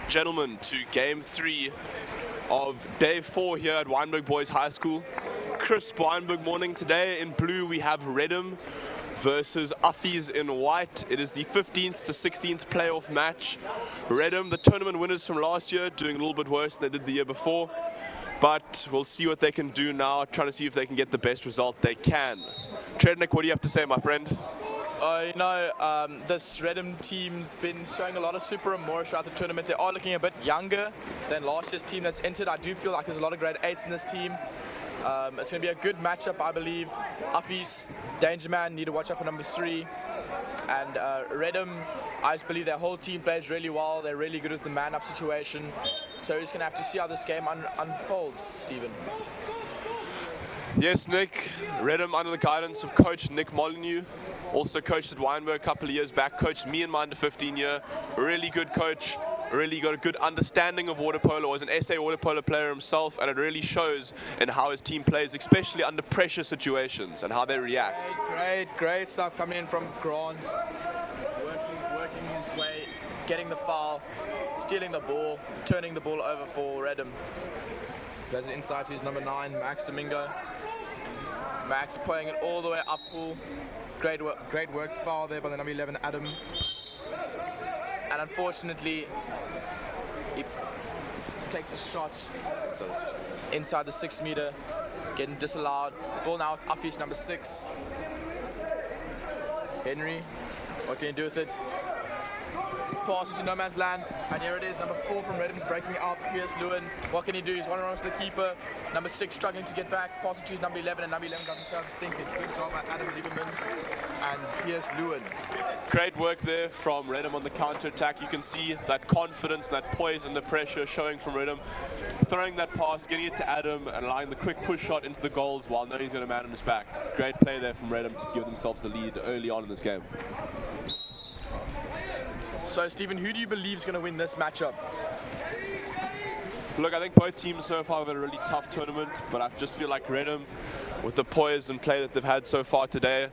Gentlemen, to game 3 of day 4 here at Wynberg Boys High School. Crisp Wynberg morning. Today in blue we have Reddam versus Affies in white. It is the 15th to 16th playoff match. Reddam, the tournament winners from last year, doing a little bit worse than they did the year before. But we'll see what they can do now, trying to see if they can get the best result they can. Trednik, what do you have to say, my friend? This Reddam team's been showing a lot of super remorse throughout the tournament. They are looking a bit younger than last year's team that's entered. I do feel like there's a lot of grade 8s in this team. It's going to be a good matchup, I believe. Affies, Danger Man, need to watch out for number 3. And Reddam, I just believe their whole team plays really well. They're really good with the man-up situation. So we're just going to have to see how this game unfolds, Stephen. Yes, Nick. Reddam under the guidance of Coach Nick Molyneux. Also coached at Wynberg a couple of years back. Coached me in my under 15 year. Really good coach. Really got a good understanding of water polo. Was an SA water polo player himself, and it really shows in how his team plays, especially under pressure situations and how they react. Great stuff coming in from Grant. Working his way, getting the foul, stealing the ball, turning the ball over for Reddam. There's an inside to his number 9, Max Domingo. Max playing it all the way up pool. Great work foul there by the number 11, Adam. And unfortunately, he takes a shot inside the 6 meter, getting disallowed. Ball now is Affies, number 6. Henry, what can you do with it? Pass into no man's land, and here it is, number 4 from Reddam's breaking out, Piers Lewin. What can he do? He's one around to the keeper. Number 6 struggling to get back, pass it to his number 11, and number 11 doesn't fail to sink it. Good job by Adam Lieberman and Piers Lewin. Great work there from Reddam on the counter-attack. You can see that confidence, that poise and the pressure showing from Reddam. Throwing that pass, getting it to Adam, and allowing the quick push shot into the goals while knowing he's going to man him his back. Great play there from Reddam to give themselves the lead early on in this game. So, Stephen, who do you believe is going to win this matchup? Look, I think both teams so far have had a really tough tournament, but I just feel like Reddam, with the poise and play that they've had so far today,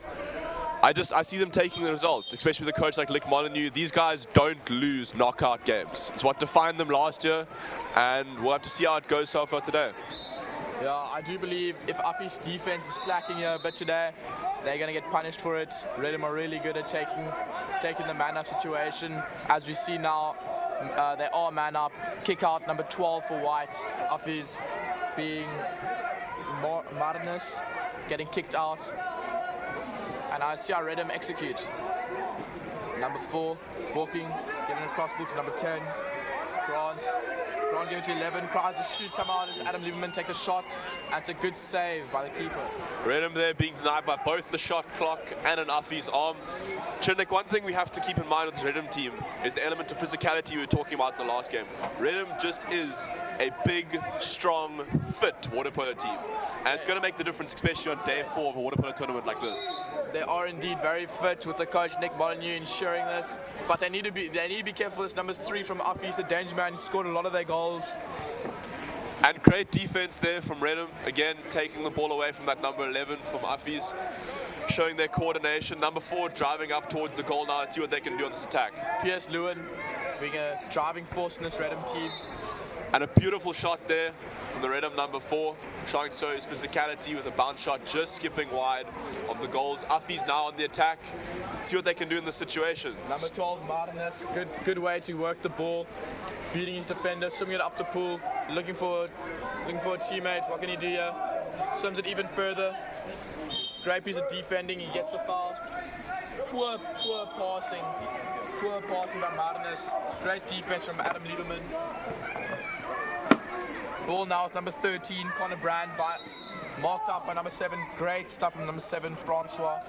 I see them taking the result, especially with a coach like Nick Molyneux. These guys don't lose knockout games. It's what defined them last year, and we'll have to see how it goes so far today. Yeah, I do believe if Affies' defense is slacking here a bit today, they're going to get punished for it. Reddam are really good at taking the man-up situation. As we see now, they are man-up. Kick out number 12 for White. Affies being Martinez, getting kicked out. And I see how Reddam execute. Number 4, Walking, giving a cross ball to number 10. Grant giving to 11, tries to shoot, come out as Adam Lieberman take a shot, and it's a good save by the keeper. Reddam there being denied by both the shot clock and an Affies arm. Chinnik, one thing we have to keep in mind with this Reddam team is the element of physicality we were talking about in the last game. Reddam just is a big, strong, fit water polo team. And it's going to make the difference, especially on day 4 of a water polo tournament like this. They are indeed very fit with the coach Nick Molyneux ensuring this, but they need to be careful. This number 3 from Affies, the danger man, he scored a lot of their goals. And great defense there from Reddam, again taking the ball away from that number 11 from Affies, showing their coordination. Number 4 driving up towards the goal now. Let's see what they can do on this attack. Piers Lewin being a driving force in this Reddam team. And a beautiful shot there from the Reddam number 4, showing so his physicality with a bounce shot just skipping wide of the goals. Affies now on the attack. See what they can do in this situation. Number 12, Martinez, good way to work the ball, beating his defender, swimming it up the pool, looking for a teammate. What can he do here? Swims it even further. Great piece of defending. He gets the foul. Poor passing by Martinez. Great defense from Adam Lieberman. Ball now with number 13, Connor Brand, marked up by number 7. Great stuff from number 7, Francois.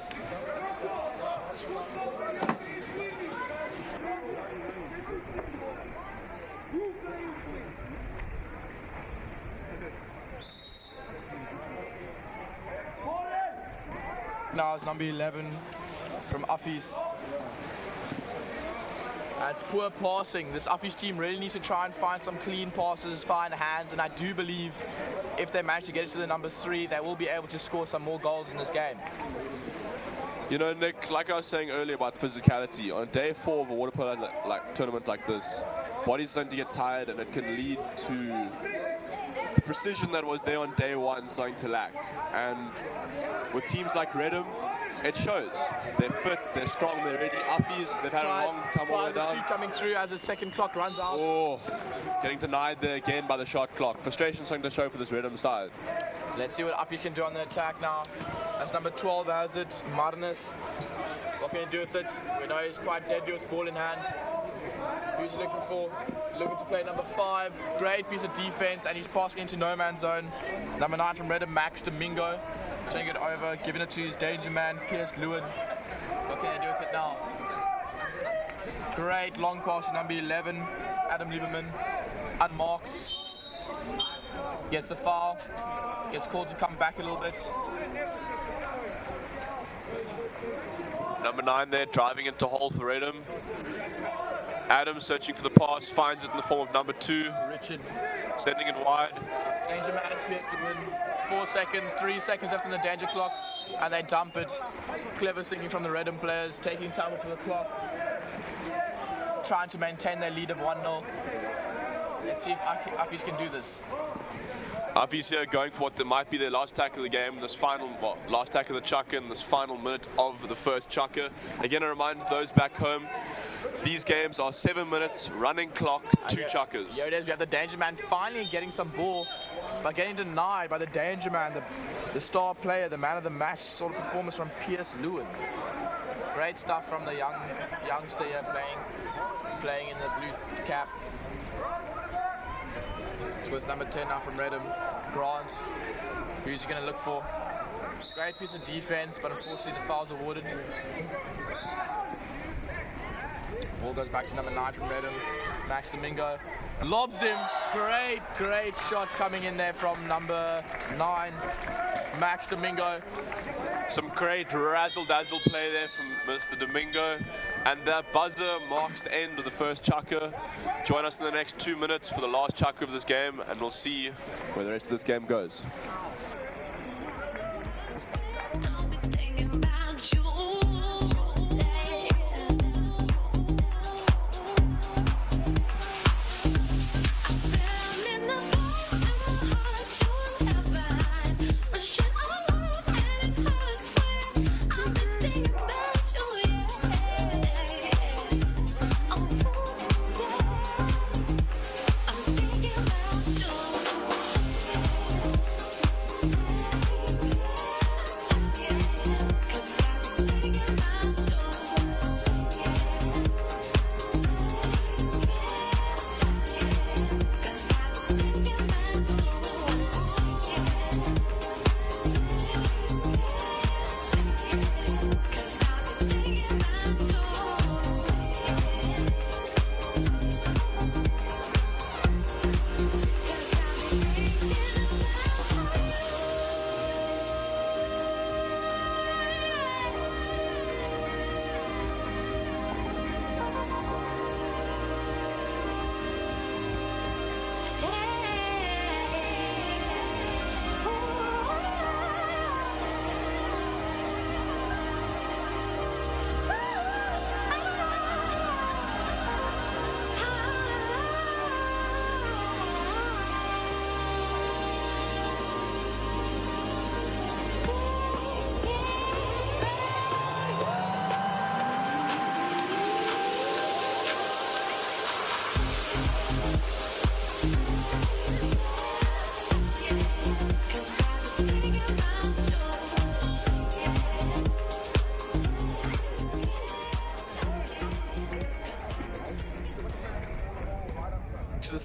Now it's number 11 from Affies. And it's poor passing. This Affies team really needs to try and find some clean passes, find hands, and I do believe if they manage to get it to the number 3, they will be able to score some more goals in this game. You know, Nick, like I was saying earlier about physicality, on day 4 of a water polo tournament like this, bodies starting to get tired and it can lead to the precision that was there on day 1 starting to lack. And with teams like Reddam, it shows. They're fit, they're strong, they're ready. Affies, they've had a long come all the way down. Shoot coming through as the second clock runs out. Oh, getting denied there again by the shot clock. Frustration starting to show for this Reddam side. Let's see what Affies can do on the attack now. That's number 12 has it, Martinez. What can he do with it? We know he's quite deadly with ball in hand. Who's he looking for? Looking to play number 5. Great piece of defense, and he's passing into no man's zone. Number 9 from Reddam, Max Domingo. Turning it over, giving it to his danger man, Piers Lewin. What can they do with it now? Great long pass to number 11, Adam Lieberman. Unmarked. Gets the foul. Gets called to come back a little bit. Number 9 there, driving into hole for Reddam. Adam searching for the pass, finds it in the form of number 2. Richard. Sending it wide. Danger man, Piers Lewin. 4 seconds, 3 seconds left on the danger clock, and they dump it. Clever thinking from the Reddam players, taking time off the clock, trying to maintain their lead of 1-0. Let's see if Affies can do this. Affies here going for what might be their last tackle of the game, this last tackle of the chucker in this final minute of the first chucker. Again, a reminder to those back home, these games are 7 minutes, running clock, 2 chuckers. Here it is, we have the danger man finally getting some ball, but getting denied by the danger man, the star player, the man of the match sort of performance from Piers Lewin. Great stuff from the youngster here playing in the blue cap. It's with number 10 now from Reddam, Grant. Who's he going to look for? Great piece of defense, but unfortunately the foul's awarded. Ball goes back to number 9 from Reddam, Max Domingo. Lobs him. Great shot coming in there from number 9, Max Domingo. Some great razzle-dazzle play there from Mr. Domingo. And that buzzer marks the end of the first chucker. Join us in the next 2 minutes for the last chucker of this game, and we'll see where the rest of this game goes.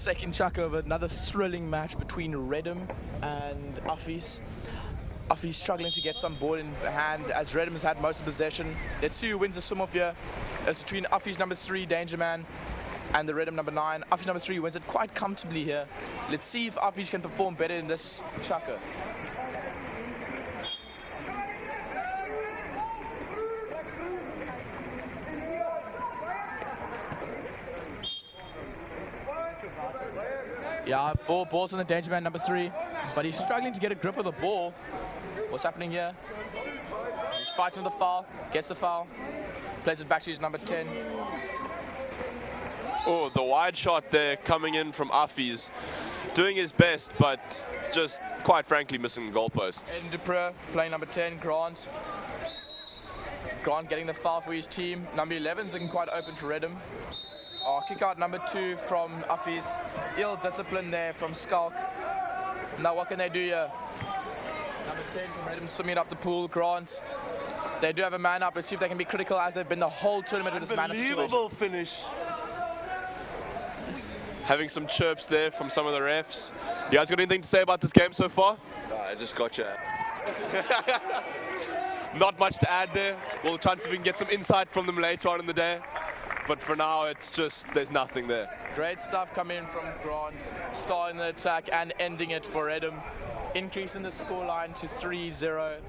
second chuck of another thrilling match between Reddam and Affies. Affies struggling to get some ball in hand as Reddam has had most of the possession. Let's see who wins the swim-off here. It's between Affies number 3, Danger Man, and the Reddam number 9. Affies number 3 wins it quite comfortably here. Let's see if Affies can perform better in this chukker. Yeah, ball's on the Danger Man number 3, but he's struggling to get a grip of the ball. What's happening here? He's fighting with the foul, gets the foul, plays it back to his number 10. Oh, the wide shot there coming in from Affies. Doing his best, but just quite frankly missing the goalposts. Aiden Dupré playing number 10, Grant. Grant getting the foul for his team. Number 11 is looking quite open for Reddam. Oh, kick out number 2 from Affies. Ill discipline there from Skulk. Now what can they do here? Number 10 from Reddam swimming up the pool. Grant. They do have a man up. Let's see if they can be critical as they've been the whole tournament with this man up situation. Unbelievable finish. Having some chirps there from some of the refs. You guys got anything to say about this game so far? I just got you. Not much to add there. We'll try and see if we can get some insight from them later on in the day. But for now, it's just, there's nothing there. Great stuff coming in from Grant, starting the attack and ending it for Reddam. Increasing the scoreline to 3-0.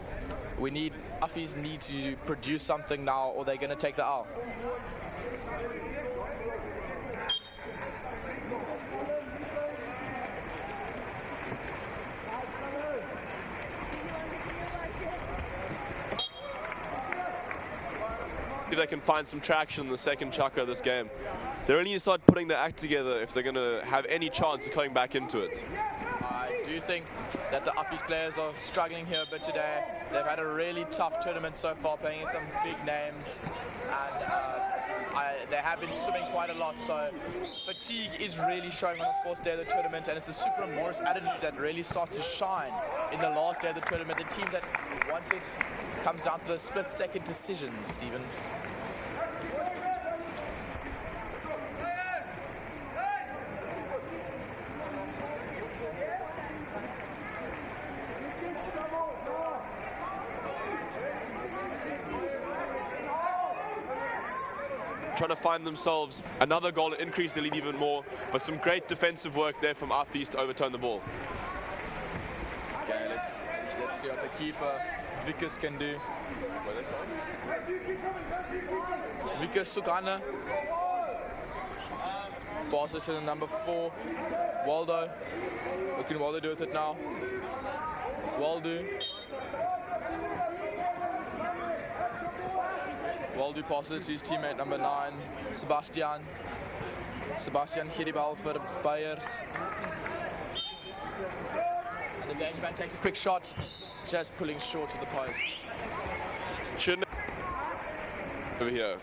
Affies need to produce something now or they're going to take the L. If they can find some traction in the second chukker of this game. They really need to start putting their act together if they're going to have any chance of coming back into it. I do think that the Affies players are struggling here a bit today. They've had a really tough tournament so far, playing in some big names, and they have been swimming quite a lot, so fatigue is really showing on the fourth day of the tournament, and it's a Super Morris attitude that really starts to shine in the last day of the tournament. The teams that want it comes down to the split-second decisions, Stephen. Trying to find themselves another goal to increase the lead even more, but some great defensive work there from Affies to overturn the ball. Okay, let's see what the keeper Vickers can do. Vickers Sugana. Passes to the number 4, Waldo. What can Waldo do with it now? Waldo passes to his teammate number 9, Sebastian. Sebastian gee die bal vir Beyers. And the Danger Man takes a quick shot, just pulling short of the post. Over here.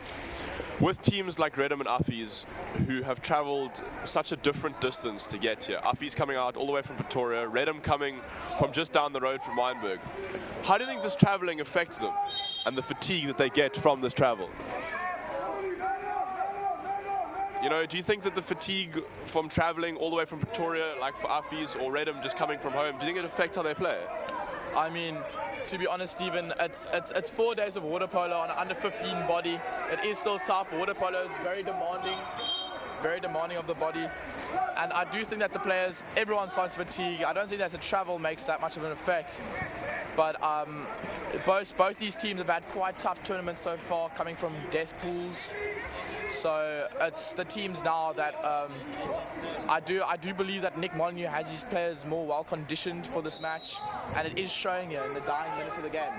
With teams like Reddam and Affies, who have travelled such a different distance to get here, Affies coming out all the way from Pretoria, Reddam coming from just down the road from Wynberg, how do you think this travelling affects them and the fatigue that they get from this travel? You know, do you think that the fatigue from travelling all the way from Pretoria, like for Affies or Reddam just coming from home, do you think it affects how they play? I mean, to be honest, Stephen, it's 4 days of water polo on an under 15 body. It is still tough. Water polo is very demanding of the body. And I do think that the players, everyone starts fatigue. I don't think that the travel makes that much of an effect. But both these teams have had quite tough tournaments so far, coming from death pools. So it's the teams now that I do believe that Nick Molyneux has his players more well conditioned for this match, and it is showing here in the dying minutes of the game.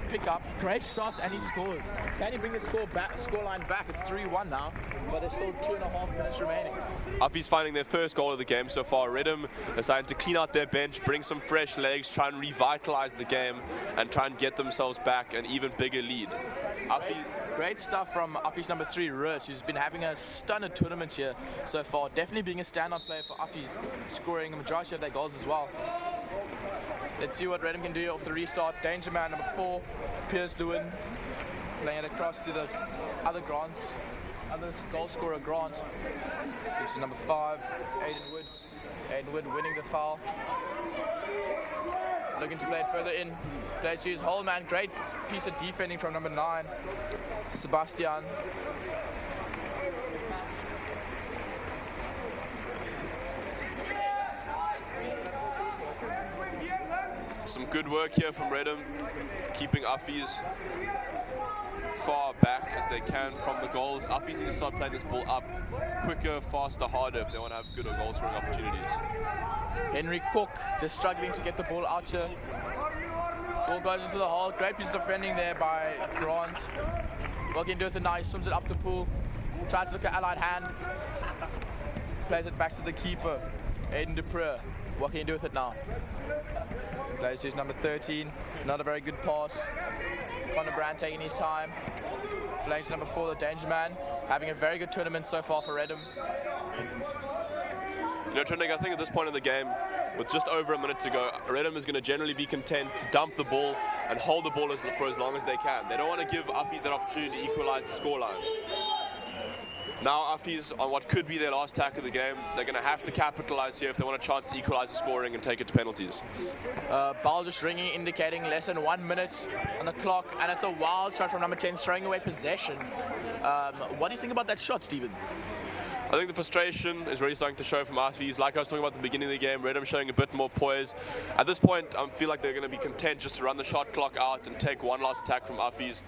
Pick up, great shots, and he scores. Can he bring the scoreline back? It's 3-1 now, but there's still 2.5 minutes remaining. Affies finding their first goal of the game so far. Reddam decided to clean out their bench, bring some fresh legs, try and revitalize the game, and try and get themselves back an even bigger lead. Great stuff from Affies number 3, Rus, who's been having a stunner tournament here so far. Definitely being a standout player for Affies, scoring a majority of their goals as well. Let's see what Reddam can do off the restart. Danger man number 4, Piers Lewin, playing it across to the other goal scorer Grant. This is number 5, Aiden Wood. Aiden Wood winning the foul. Looking to play it further in. Plays to his whole man. Great piece of defending from number 9, Sebastian. Some good work here from Reddam, keeping Affies far back as they can from the goals. Affies need to start playing this ball up quicker, faster, harder if they want to have good goal scoring opportunities. Henry Cook just struggling to get the ball out here. Ball goes into the hole. Great piece of defending there by Grant. What can he do with it now? He swims it up the pool. Tries to look at allied hand. Plays it back to the keeper, Aiden Dupree. What can he do with it now? Plays to his number 13. Another very good pass. Connor Brand taking his time. Playing to number 4, the Danger Man. Having a very good tournament so far for Reddam. You know, Trending, I think at this point in the game, with just over a minute to go, Reddam is going to generally be content to dump the ball and hold the ball for as long as they can. They don't want to give Affies that opportunity to equalize the scoreline. Now Affies, on what could be their last tack of the game, they're going to have to capitalize here if they want a chance to equalize the scoring and take it to penalties. Ball just ringing, indicating less than 1 minute on the clock, and it's a wild shot from number 10, throwing away possession. What do you think about that shot, Stephen? I think the frustration is really starting to show from Affies. Like I was talking about at the beginning of the game, Reddam showing a bit more poise. At this point, I feel like they're going to be content just to run the shot clock out and take one last attack from Affies.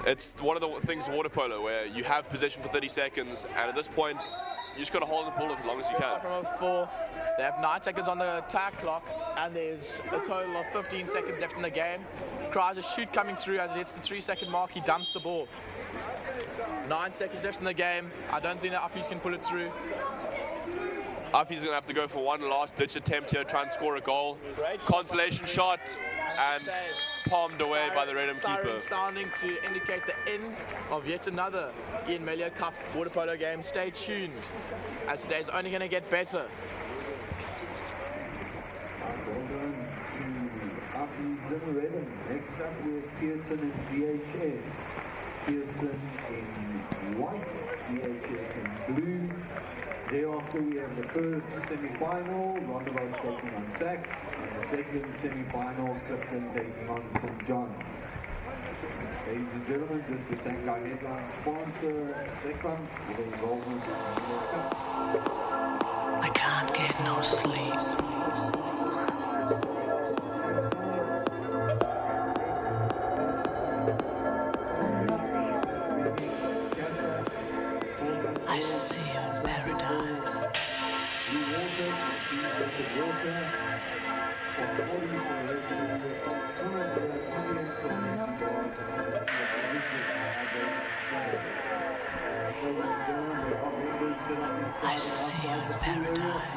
It's one of the things in water polo where you have possession for 30 seconds, and at this point, you just got to hold the ball as long as you can. From 4, they have 9 seconds on the attack clock, and there's a total of 15 seconds left in the game. Cries a shoot coming through as it hits the 3-second mark. He dumps the ball. 9 seconds left in the game. I don't think the Affies can pull it through. Affies is going to have to go for one last ditch attempt here, try and score a goal. Great Consolation shot, and palmed away by the Reddam keeper. Sounding to indicate the end of yet another Ian Melia Cup water polo game. Stay tuned, as today's only going to get better. Next up we have Pearson in VHS. Pearson in white, VHS in blue. Thereafter we have the first semi-final, Rondebo's taking on Sachs, and the second semi-final, Clifton taking on St. John. Ladies and gentlemen, just to thank our headline sponsor, Reddam, for the involvement in the Cup. I can't get no sleep. I see you in paradise. I see you in paradise.